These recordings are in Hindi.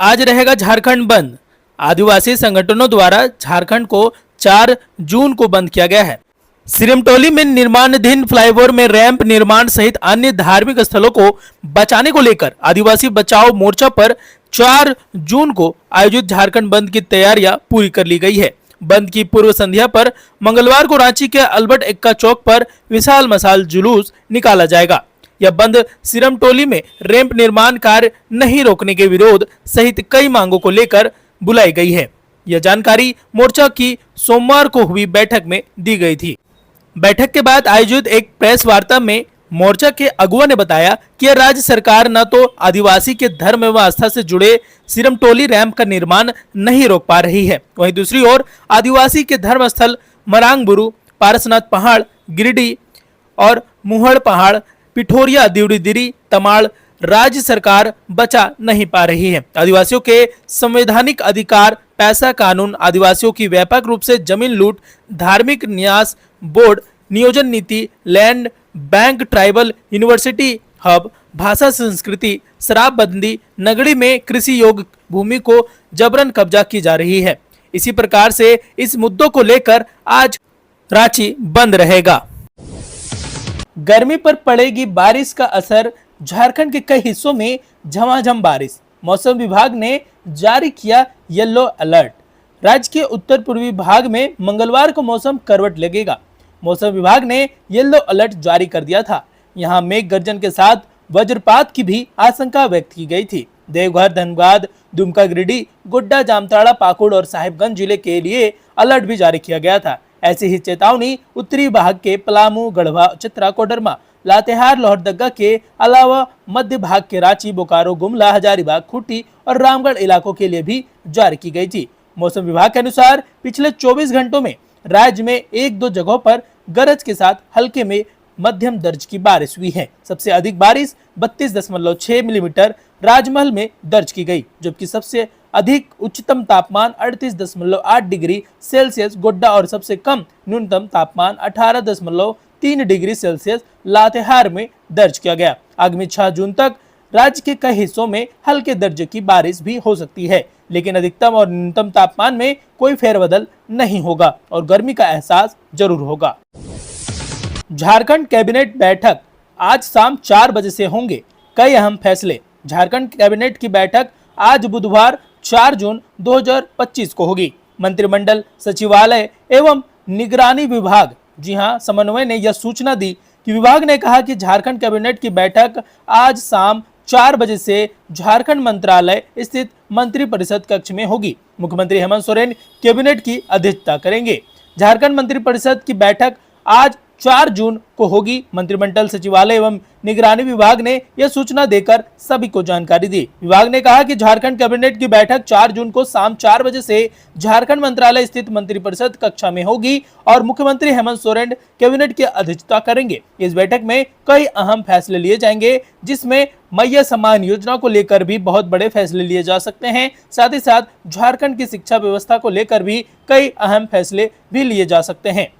आज रहेगा झारखंड बंद। आदिवासी संगठनों द्वारा झारखंड को 4 जून को बंद किया गया है। सिरमटोली में निर्माणाधीन फ्लाईओवर में रैंप निर्माण सहित अन्य धार्मिक स्थलों को बचाने को लेकर आदिवासी बचाओ मोर्चा पर 4 जून को आयोजित झारखंड बंद की तैयारियां पूरी कर ली गई है। बंद की पूर्व संध्या पर मंगलवार को रांची के अल्बर्ट एक्का चौक पर विशाल मशाल जुलूस निकाला जाएगा। यह बंद सिरमटोली में रैंप निर्माण कार्य नहीं रोकने के विरोध सहित कई मांगों को लेकर बुलाई गई है। यह जानकारी मोर्चा की सोमवार को हुई बैठक में दी गई थी। बैठक के बाद आयोजित एक प्रेस वार्ता में मोर्चा के अगुवा ने बताया कि राज्य सरकार न तो आदिवासी के धर्म एवं आस्था से जुड़े सिरमटोली रैंप का निर्माण नहीं रोक पा रही है, वहीं दूसरी ओर आदिवासी के धर्म स्थल मरांगबुरु, पारसनाथ पहाड़, गिरिडीह और मुहड़ पहाड़, पिठोरिया, दिउड़ीदिरी, तमाड़ राज्य सरकार बचा नहीं पा रही है। आदिवासियों के संवैधानिक अधिकार, पैसा कानून, आदिवासियों की व्यापक रूप से जमीन लूट, धार्मिक न्यास बोर्ड, नियोजन नीति, land bank, tribal university hub, भाषा संस्कृति, शराबबंदी, नगड़ी में कृषि योग्य भूमि को जबरन कब्जा की जा रही है। इसी प्रकार से इस मुद्दों को लेकर आज रांची बंद रहेगा। गर्मी पर पड़ेगी बारिश का असर, झारखंड के कई हिस्सों में झमाझम बारिश। मौसम विभाग ने जारी किया येलो अलर्ट। राज्य के उत्तर पूर्वी भाग में मंगलवार को मौसम करवट लगेगा। मौसम विभाग ने येलो अलर्ट जारी कर दिया था। यहां मेघ गर्जन के साथ वज्रपात की भी आशंका व्यक्त की गई थी। देवघर, धनबाद, दुमका, गिरिडीह, गोड्डा, जामताड़ा, पाकुड़ और साहिबगंज जिले के लिए अलर्ट भी जारी किया गया था। ऐसी ही चेतावनी उत्तरी भाग के पलामू, गढ़वा, चतरा, कोडरमा, लातेहार, लोहरदगा के अलावा मध्य भाग के रांची, बोकारो, गुमला, हजारीबाग, खूंटी और रामगढ़ इलाकों के लिए भी जारी की गई थी। मौसम विभाग के अनुसार पिछले 24 घंटों में राज्य में 1-2 जगहों पर गरज के साथ हल्के में मध्यम दर्ज की बारिश हुई है। सबसे अधिक बारिश 32.6 मिलीमीटर राजमहल में दर्ज की गई, जबकि सबसे अधिक उच्चतम तापमान 38.8 डिग्री सेल्सियस गोड्डा और सबसे कम न्यूनतम तापमान 18.3 डिग्री सेल्सियस लातेहार में दर्ज किया गया। आगामी 6 जून तक राज्य के कई हिस्सों में हल्के दर्जे की बारिश भी हो सकती है, लेकिन अधिकतम और न्यूनतम तापमान में कोई फेरबदल नहीं होगा और गर्मी का एहसास जरूर होगा। झारखंड कैबिनेट बैठक आज शाम 4 बजे से होंगे कई अहम फैसले। झारखंड कैबिनेट की बैठक आज बुधवार 4 जून 2025 को होगी। मंत्रिमंडल, सचिवालय एवं निगरानी विभाग समन्वय ने यह सूचना दी कि विभाग ने कहा कि झारखंड कैबिनेट की बैठक आज शाम 4 बजे से झारखंड मंत्रालय स्थित मंत्रिपरिषद कक्ष में होगी। मुख्यमंत्री हेमंत सोरेन कैबिनेट की अध्यक्षता करेंगे। झारखंड मंत्रिपरिषद की बैठक आज 4 जून को होगी। मंत्रिमंडल, सचिवालय एवं निगरानी विभाग ने यह सूचना देकर सभी को जानकारी दी। विभाग ने कहा कि झारखंड कैबिनेट की बैठक 4 जून को शाम 4 बजे से झारखंड मंत्रालय स्थित मंत्रिपरिषद कक्षा में होगी और मुख्यमंत्री हेमंत सोरेन कैबिनेट की अध्यक्षता करेंगे। इस बैठक में कई अहम फैसले लिए जाएंगे, जिसमें मैया सम्मान योजना को लेकर भी बहुत बड़े फैसले लिए जा सकते हैं। साथ ही साथ झारखंड की शिक्षा व्यवस्था को लेकर भी कई अहम फैसले भी लिए जा सकते हैं।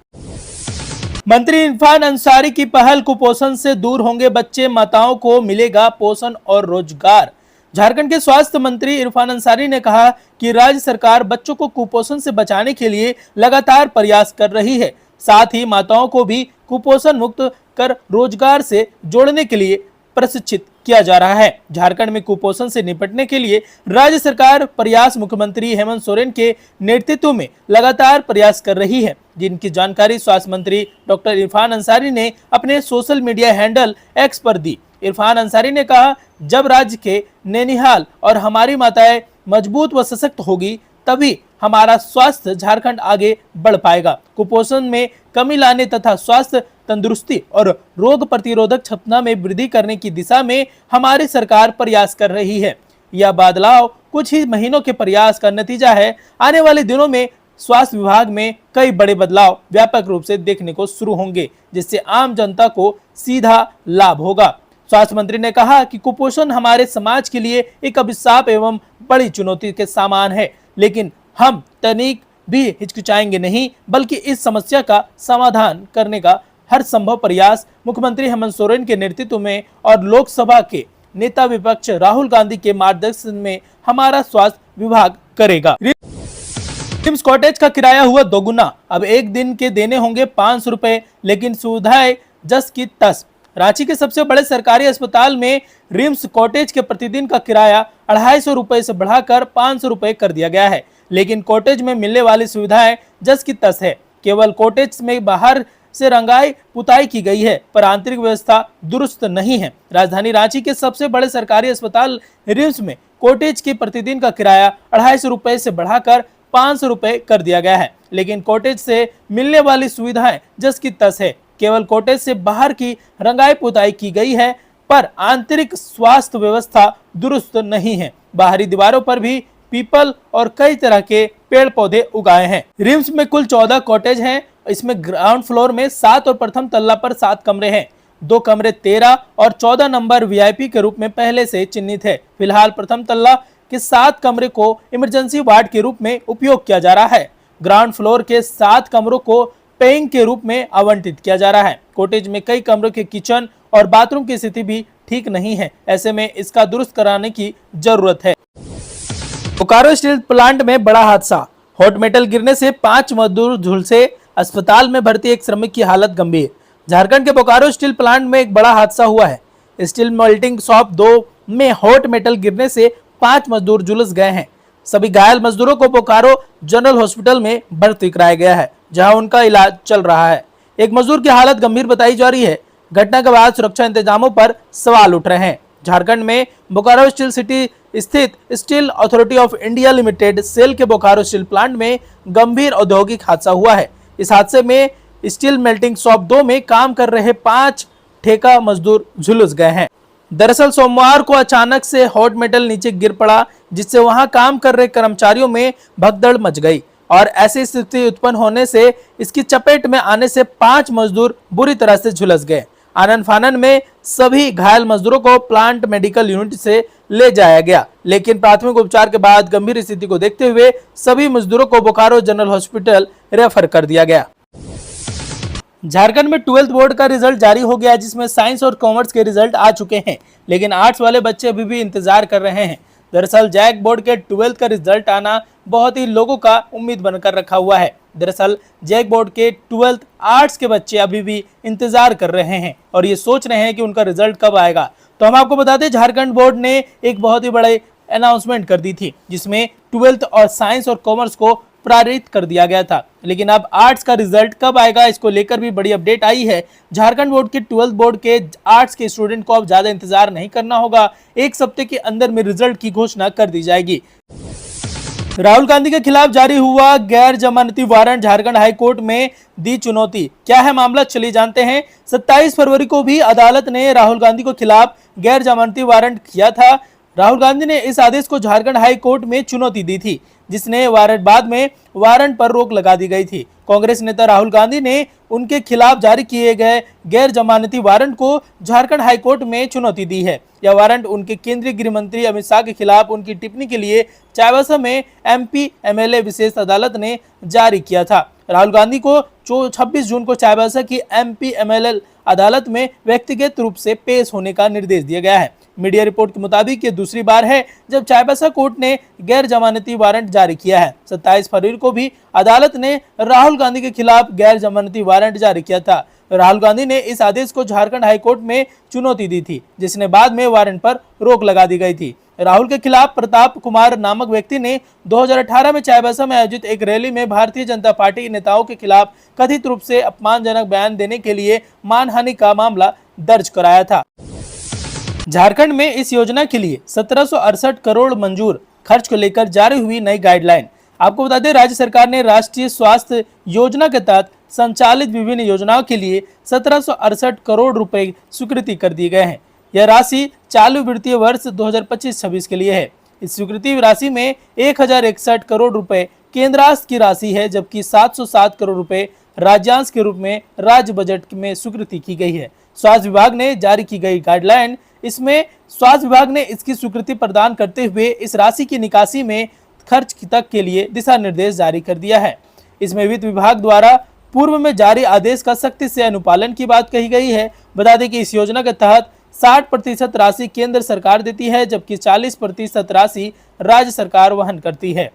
मंत्री इरफान अंसारी की पहल, कुपोषण से दूर होंगे बच्चे, माताओं को मिलेगा पोषण और रोजगार। झारखंड के स्वास्थ्य मंत्री इरफान अंसारी ने कहा कि राज्य सरकार बच्चों को कुपोषण से बचाने के लिए लगातार प्रयास कर रही है। साथ ही माताओं को भी कुपोषण मुक्त कर रोजगार से जोड़ने के लिए प्रशिक्षित किया जा रहा है। झारखंड में कुपोषण से निपटने के लिए राज्य सरकार प्रयास मुख्यमंत्री हेमंत सोरेन के नेतृत्व में लगातार प्रयास कर रही है, जिनकी जानकारी स्वास्थ्य मंत्री डॉक्टर इरफान अंसारी ने अपने सोशल मीडिया हैंडल एक्स पर दी। इरफान अंसारी ने कहा, जब राज्य के नैनीहाल और हमारी माताएं मजबूत व सशक्त होगी तभी हमारा स्वास्थ्य झारखंड आगे बढ़ पाएगा। कुपोषण में कमी लाने तथा स्वास्थ्य, तंदुरुस्ती और रोग प्रतिरोधक क्षमता में वृद्धि करने की दिशा में हमारी सरकार प्रयास कर रही है। यह बदलाव कुछ ही महीनों के प्रयास का नतीजा है। आने वाले दिनों में स्वास्थ्य विभाग में कई बड़े बदलाव व्यापक रूप से देखने को शुरू होंगे, जिससे आम जनता को सीधा लाभ होगा। स्वास्थ्य मंत्री ने कहा कि कुपोषण हमारे समाज के लिए एक अभिशाप एवं बड़ी चुनौती के समान है, लेकिन हम तनिक भी हिचकिचाएंगे नहीं, बल्कि इस समस्या का समाधान करने का हर संभव प्रयास मुख्यमंत्री हेमंत सोरेन के नेतृत्व में और लोकसभा के नेता विपक्ष राहुल गांधी के मार्गदर्शन में हमारा स्वास्थ्य विभाग करेगा। रिम्स कॉटेज का किराया हुआ दोगुना, अब एक दिन के देने होंगे 500 रुपए, लेकिन सुविधाएं जस की तस। रांची के सबसे बड़े सरकारी अस्पताल में रिम्स कॉटेज के प्रतिदिन का किराया 250 रुपए से बढ़ाकर 500 रुपए कर दिया गया है, लेकिन कॉटेज में मिलने वाली सुविधाएं जस की तस है। केवल कॉटेज में बाहर से रंगाई पुताई की गई है, पर आंतरिक व्यवस्था दुरुस्त नहीं है। राजधानी रांची के सबसे बड़े सरकारी अस्पताल रिम्स में कॉटेज के प्रतिदिन का किराया 250 रुपए से बढ़ाकर 500 रुपए कर दिया गया है, लेकिन कॉटेज से मिलने वाली सुविधाएं जस की तस है। केवल कॉटेज से बाहर की रंगाई पुताई की गई है, पर आंतरिक स्वास्थ्य व्यवस्था दुरुस्त नहीं है। बाहरी दीवारों पर भी पीपल और कई तरह के पेड़ पौधे उगाए हैं। रिम्स में कुल 14 कॉटेज हैं। इसमें ग्राउंड फ्लोर में 7 और प्रथम तल्ला पर 7 कमरे हैं। 2 कमरे 13 और 14 नंबर वीआईपी के रूप में पहले से चिन्हित है। फिलहाल प्रथम तल्ला के 7 कमरे को इमरजेंसी वार्ड के रूप में उपयोग किया जा रहा है। ग्राउंड फ्लोर के 7 कमरों को पेइंग के रूप में आवंटित किया जा रहा है। कॉटेज में कई कमरों के किचन और बाथरूम की स्थिति भी ठीक नहीं है, ऐसे में इसका दुरुस्त कराने की जरूरत है। बोकारो स्टील प्लांट में बड़ा हादसा, हॉट मेटल गिरने से 5 मजदूर झुलसे, अस्पताल में भर्ती एक श्रमिक की हालत गंभीर। झारखंड के बोकारो स्टील प्लांट में एक बड़ा हादसा हुआ है। स्टील मेल्टिंग शॉप 2 में हॉट मेटल गिरने से 5 मजदूर झुलस गए हैं। सभी घायल मजदूरों को बोकारो जनरल हॉस्पिटल में भर्ती कराया गया है, जहां उनका इलाज चल रहा है। एक मजदूर की हालत गंभीर बताई जा रही है। घटना के बाद सुरक्षा इंतजामों पर सवाल उठ रहे हैं। झारखंड में बोकारो स्टील सिटी स्थित steel authority of India limited SAIL के बोकारो स्टील प्लांट में गंभीर औद्योगिक हादसा हुआ है। इस हादसे में स्टील मेल्टिंग शॉप 2 में काम कर रहे 5 ठेका मजदूर झुलस गए हैं। दरअसल सोमवार को अचानक से हॉट मेटल नीचे गिर पड़ा, जिससे वहां काम कर रहे कर्मचारियों में भगदड़ मच गई और ऐसी स्थिति उत्पन्न होने से इसकी चपेट में आने से 5 मजदूर बुरी तरह से झुलस गए। आनन फानन में सभी घायल मजदूरों को प्लांट मेडिकल यूनिट से ले जाया गया, लेकिन प्राथमिक उपचार के बाद गंभीर स्थिति को देखते हुए सभी मजदूरों को बोकारो जनरल हॉस्पिटल रेफर कर दिया गया। झारखंड में 12th बोर्ड का रिजल्ट जारी हो गया, जिसमें साइंस और कॉमर्स के रिजल्ट आ चुके हैं, लेकिन आर्ट्स वाले बच्चे अभी भी इंतजार कर रहे हैं। दरअसल जैक बोर्ड के 12th का रिजल्ट आना बहुत ही लोगों का उम्मीद बनकर रखा हुआ है। दरअसल जैक बोर्ड के 12th आर्ट्स के बच्चे अभी भी इंतजार कर रहे हैं और ये सोच रहे हैं कि उनका रिजल्ट कब आएगा। तो हम आपको बता दें, झारखंड बोर्ड ने एक बहुत ही बड़े अनाउंसमेंट कर दी थी, जिसमें 12th और साइंस और कॉमर्स को प्रारित कर दिया गया था, लेकिन अब आर्ट्स का रिजल्ट कब आएगा इसको लेकर भी बड़ी अपडेट आई है। झारखंड बोर्ड के 12th बोर्ड के आर्ट्स के स्टूडेंट को अब ज्यादा इंतजार नहीं करना होगा। 1 हफ्ते के अंदर में रिजल्ट की घोषणा कर दी जाएगी। राहुल गांधी के खिलाफ जारी हुआ गैर जमानती वारंट, झारखंड हाई कोर्ट में दी चुनौती। क्या है मामला, चलिए जानते हैं। 27 फरवरी को भी अदालत ने राहुल गांधी को खिलाफ गैर जमानती वारंट किया था। राहुल गांधी ने इस आदेश को झारखंड हाई कोर्ट में चुनौती दी थी, जिसने बाद में वारंट पर रोक लगा दी गई थी। कांग्रेस नेता राहुल गांधी ने उनके खिलाफ जारी किए गए गैर जमानती वारंट को झारखंड हाई कोर्ट में चुनौती दी है। यह वारंट उनके केंद्रीय गृह मंत्री अमित शाह के खिलाफ उनकी टिप्पणी के लिए चाईबासा में एमपी एमएलए विशेष अदालत ने जारी किया था। राहुल गांधी को 26 जून को चाईबासा की एमपी एमएलए अदालत में व्यक्तिगत रूप से पेश होने का निर्देश दिया गया है। मीडिया रिपोर्ट के मुताबिक ये दूसरी बार है जब चाईबासा कोर्ट ने गैर जमानती वारंट जारी किया है। 27 फरवरी को भी अदालत ने राहुल गांधी के खिलाफ गैर जमानती वारंट जारी किया था। राहुल गांधी ने इस आदेश को झारखंड हाई कोर्ट में चुनौती दी थी, जिसने बाद में वारंट पर रोक लगा दी गई थी। राहुल के खिलाफ प्रताप कुमार नामक व्यक्ति ने 2018 में चाईबासा में आयोजित एक रैली में भारतीय जनता पार्टी के नेताओं के खिलाफ कथित रूप से अपमानजनक बयान देने के लिए मानहानि का मामला दर्ज कराया था। झारखंड में इस योजना के लिए 1768 करोड़ मंजूर, खर्च को लेकर जारी हुई नई गाइडलाइन। आपको बता दें, राज्य सरकार ने राष्ट्रीय स्वास्थ्य योजना के तहत संचालित विभिन्न योजनाओं के लिए 1768 करोड़ रुपए स्वीकृति कर दिए गए हैं। यह राशि चालू वित्तीय वर्ष 2025-26 के लिए है। इस स्वीकृति राशि में 1061 करोड़ रुपए केंद्रांश की राशि है, जबकि 707 करोड़ रुपए राज्यांश के रूप में राज्य बजट में स्वीकृति की गई है। स्वास्थ्य विभाग ने जारी की गई गाइडलाइन, इसमें स्वास्थ्य विभाग ने इसकी स्वीकृति प्रदान करते हुए इस राशि की निकासी में खर्च तक के लिए दिशा निर्देश जारी कर दिया है। इसमें वित्त विभाग द्वारा पूर्व में जारी आदेश का सख्ती से अनुपालन की बात कही गई है। बता दें कि इस योजना के तहत 60% राशि केंद्र सरकार देती है, जबकि 40% राशि राज्य सरकार वहन करती है।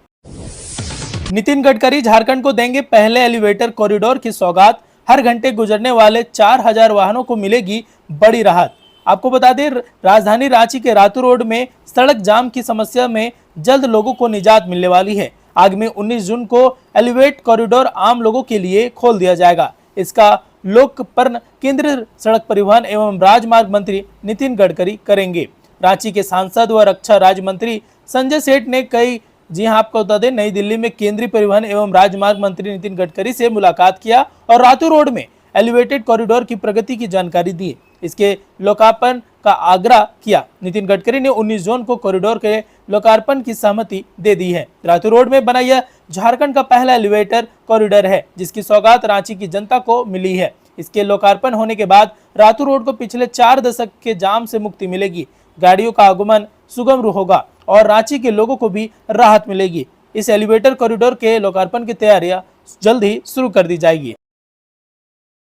नितिन गडकरी झारखंड को देंगे पहले एलिवेटर कॉरिडोर की सौगात, हर घंटे गुजरने वाले 4000 वाहनों को मिलेगी बड़ी राहत। आपको बता दें, राजधानी रांची के रातू रोड में सड़क जाम की समस्या में जल्द लोगों को निजात मिलने वाली है। आगामी 19 जून को एलिवेट कॉरिडोर आम लोगों के लिए खोल दिया जाएगा। इसका लोकार्पण केंद्रीय सड़क परिवहन एवं राजमार्ग मंत्री नितिन गडकरी करेंगे। रांची के सांसद व रक्षा राज्य मंत्री संजय सेठ ने जी हाँ, आपको बता दें, नई दिल्ली में केंद्रीय परिवहन एवं राजमार्ग मंत्री नितिन गडकरी से मुलाकात किया और रातू रोड में एलिवेटेड कॉरिडोर की प्रगति की जानकारी दी। इसके लोकार्पण का आग्रह किया। नितिन गडकरी ने 19 जून को कॉरिडोर के लोकार्पण की सहमति दे दी है। रातू रोड में बना यह झारखंड का पहला एलिवेटर कॉरिडोर है, जिसकी सौगात रांची की जनता को मिली है। इसके लोकार्पण होने के बाद रातू रोड को पिछले 4 दशक के जाम से मुक्ति मिलेगी, गाड़ियों का आगमन सुगम होगा और रांची के लोगों को भी राहत मिलेगी। इस एलिवेटर कॉरिडोर के लोकार्पण की तैयारियां जल्द ही शुरू कर दी जाएगी।